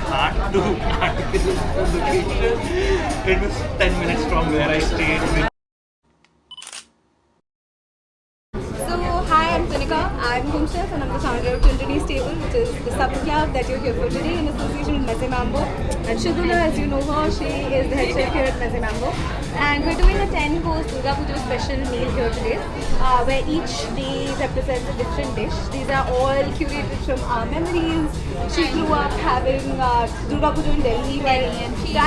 hard to article the location. It was 10 minutes from where I stayed. So, hi, I'm Tunika. I'm home chef and I'm the founder of Children's Table, which is the sub club that you're here for today in association with Meze Mambo. And Shugula, as you know her, she is the head chef here at Meze Mambo. And we're doing a 10-course Durga Puja special meal here today, where each day represents a different dish. These are all curated from our memories. She grew up having Durga Puja in Delhi, while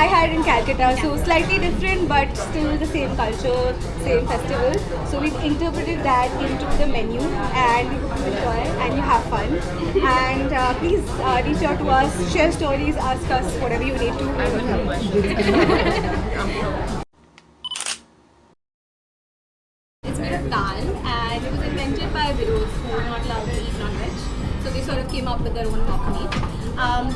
I had in Calcutta. So slightly different, but still the same culture, same festival. So we've interpreted that into the menu, and we hope you enjoy and you have fun. And please reach out to us, share stories, ask us whatever you need to. It's made of dal, and it was invented by widows who were not allowed to eat non-veg. So they sort of came up with their own mock meat.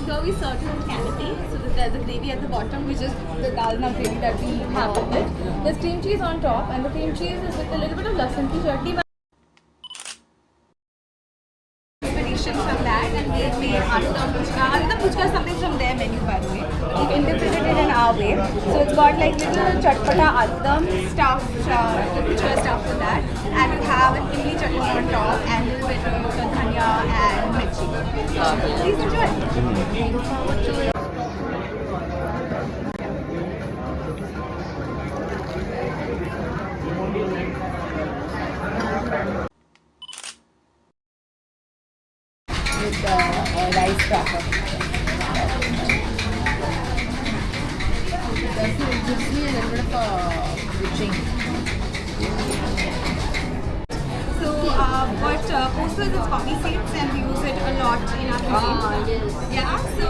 Here we serve it in canopy, so there's a gravy at the bottom, which is the dalna gravy that we have with it. There's cream cheese on top, and the cream cheese is with a little bit of lasan ki chutney. Inspiration from that, and we've made Aloo Puchka. Aloo Puchka is something from their menu, by the way. We've interpreted it in our way. So it's got like little chatpata aloo stuff, the puchka stuff with that, and we have an imli chutney on top and a little bit of dhania and mirchi. Please enjoy. With rice cracker. It gives me a little bit of a witching. So what poster is poppy seeds, and we use it a lot in our cuisine. Yes. Yeah, so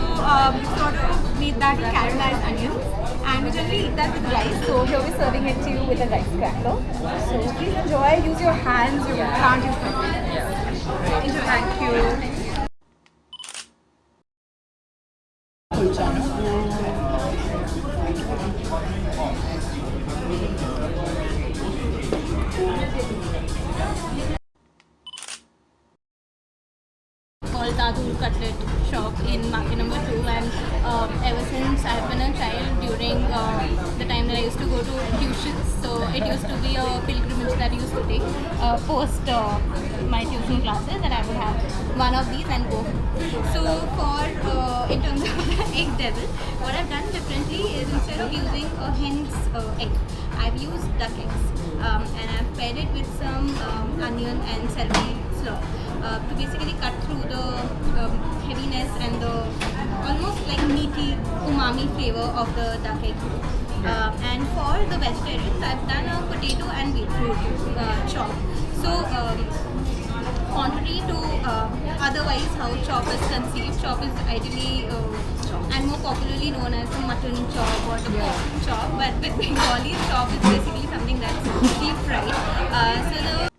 we sort of made that with caramelized onions, and we generally eat that with rice. So here we're serving it to you with a rice cracker. So please enjoy. Use your hands. You can't use them. Enjoy. Thank you. Called Dadur Cutlet Shop in market number 2, and ever since I've been a child, during the time that I used to go to tuitions, so it used to be a pilgrimage that I used to take post my tuition classes, and I would have one of these and go. So for in terms of the egg devil, what I've done differently is instead of using a hen's egg, I've used duck eggs, and I've paired it with some onion and celery slaw to basically cut through the heaviness and the almost like meaty umami flavor of the duck egg. And for the vegetarians, I've done a potato and beetroot chop. So contrary to otherwise how chop is conceived, chop is ideally and more popularly known as the mutton chop or the pork chop, but with Bengali, chop is basically something that's deep fried. So the